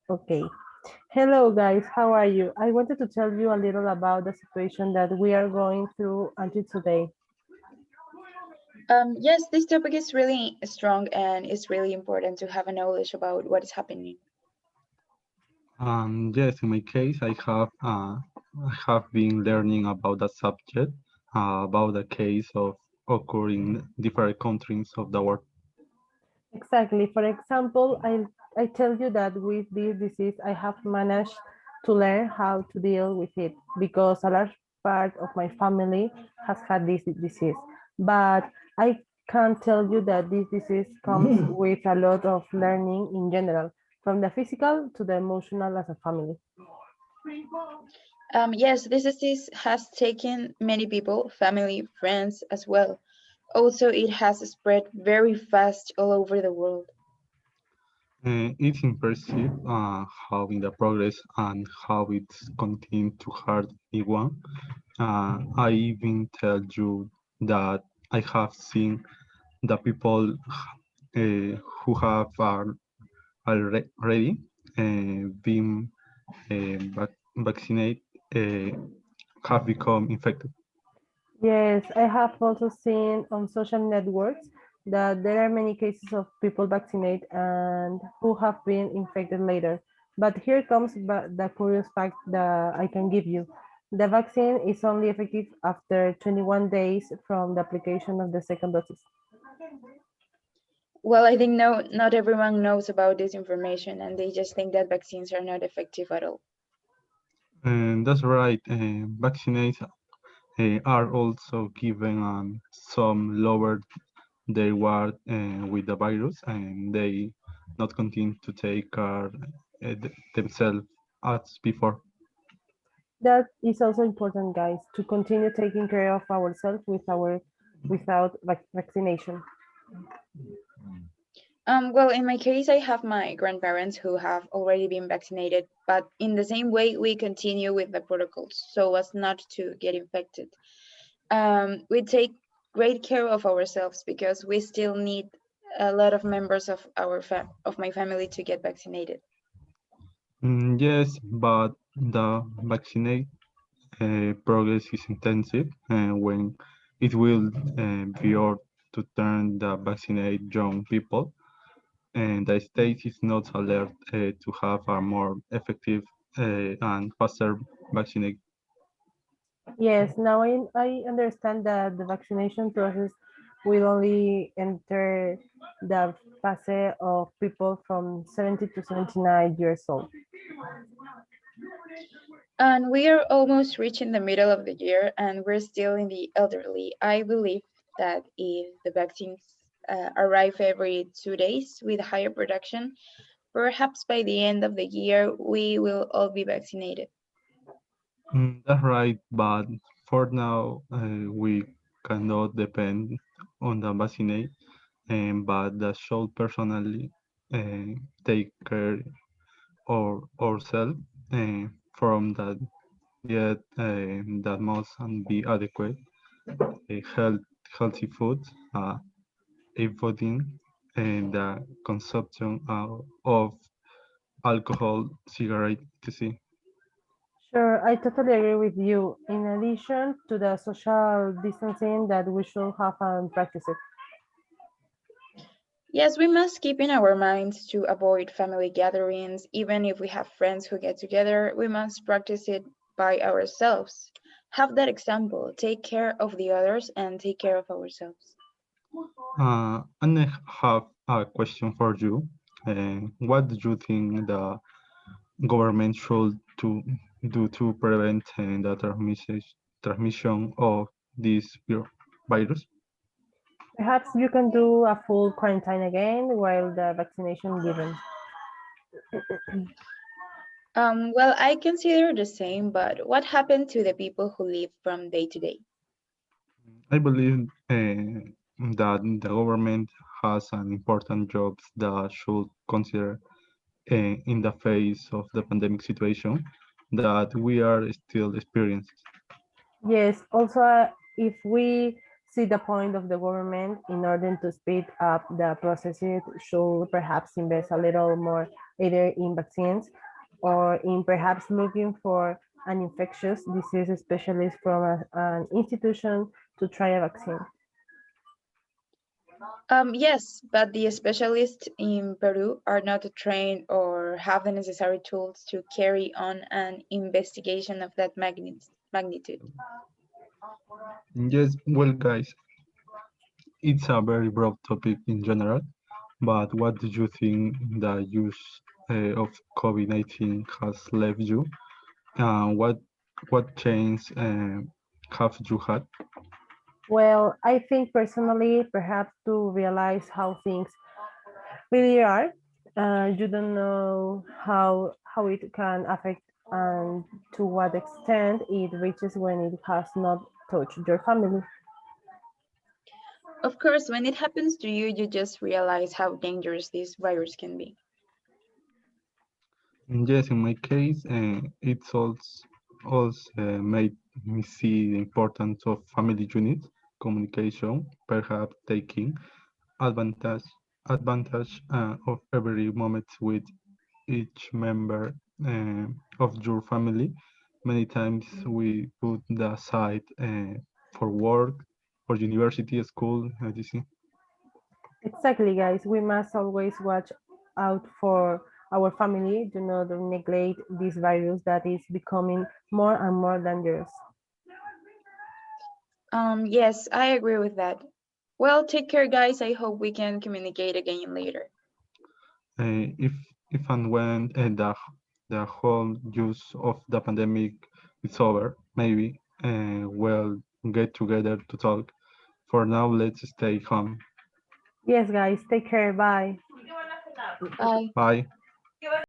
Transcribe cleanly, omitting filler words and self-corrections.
Okay. Hello, guys. How are you? I wanted to tell you a little about the situation that we are going through until today. Yes, this topic is really strong and it's really important to have a knowledge about what is happening. Yes, in my case, I have been learning about the subject, about the case of occurring different countries of the world. Exactly. For example, I tell you that with this disease, I have managed to learn how to deal with it because a large part of my family has had this disease. But I can tell you that this disease comes with a lot of learning in general, from the physical to the emotional as a family. Yes, this disease has taken many people, family, friends as well. Also, it has spread very fast all over the world. It's impressive how in the progress and how it's continued to hurt everyone. I even tell you that I have seen the people who have already been vaccinated have become infected. Yes, I have also seen on social networks that there are many cases of people vaccinated and who have been infected later. But here comes the curious fact that I can give you. The vaccine is only effective after 21 days from the application of the second dose. Well, I think no, not everyone knows about this information and they just think that vaccines are not effective at all. And that's right. Vaccinates are also given some lower their ward with the virus, and they not continue to take care themselves as before. That is also important, guys, to continue taking care of ourselves without vaccination. Well, in my case, I have my grandparents who have already been vaccinated, but in the same way, we continue with the protocols so as not to get infected. We take great care of ourselves because we still need a lot of members of of my family to get vaccinated. Yes, but the vaccinate progress is intensive, and when it will be hard to turn the vaccinate young people, and the state is not alert to have a more effective and faster vaccinate. Yes, now I understand that the vaccination process will only enter the phase of people from 70 to 79 years old. And we are almost reaching the middle of the year, and we're still in the elderly. I believe that if the vaccines arrive every 2 days with higher production, perhaps by the end of the year, we will all be vaccinated. That's right, but for now we cannot depend on the vaccinate, but the should personally uh, take care of ourselves from that yet that must be adequate health, healthy food, avoiding the consumption of alcohol, cigarette, etc. Sure, I totally agree with you. In addition to the social distancing that we should have and practice it. Yes, we must keep in our minds to avoid family gatherings. Even if we have friends who get together, we must practice it by ourselves. Have that example, take care of the others and take care of ourselves. And I have a question for you. What do you think the government should to do to prevent the transmission of this virus? Perhaps you can do a full quarantine again while the vaccination given. Well, I consider the same, but what happened to the people who live from day to day? I believe that the government has an important job that should consider in the face of the pandemic situation that we are still experiencing. Yes, also, if we see the point of the government in order to speed up the process, it should perhaps invest a little more either in vaccines or in perhaps looking for an infectious disease specialist from an institution to try a vaccine. Yes, but the specialists in Peru are not trained or have the necessary tools to carry on an investigation of that magnitude. Yes, well, guys, it's a very broad topic in general, but what do you think the use of COVID-19 has left you? What change have you had? Well, I think personally, perhaps to realize how things really are, you don't know how it can affect and to what extent it reaches when it has not touched your family. Of course, when it happens to you, you just realize how dangerous this virus can be. Yes, in my case, it's also made me see the importance of family unit communication, perhaps taking advantage of every moment with each member of your family. Many times we put the aside for work, for university, school, etc. Exactly, guys. We must always watch out for our family. Do not neglect this virus that is becoming more and more dangerous. Yes, I agree with that. Well, take care, guys. I hope we can communicate again later. If and when the whole use of the pandemic is over, maybe we'll get together to talk. For now, let's stay home. Yes, guys. Take care. Bye. Bye. Bye.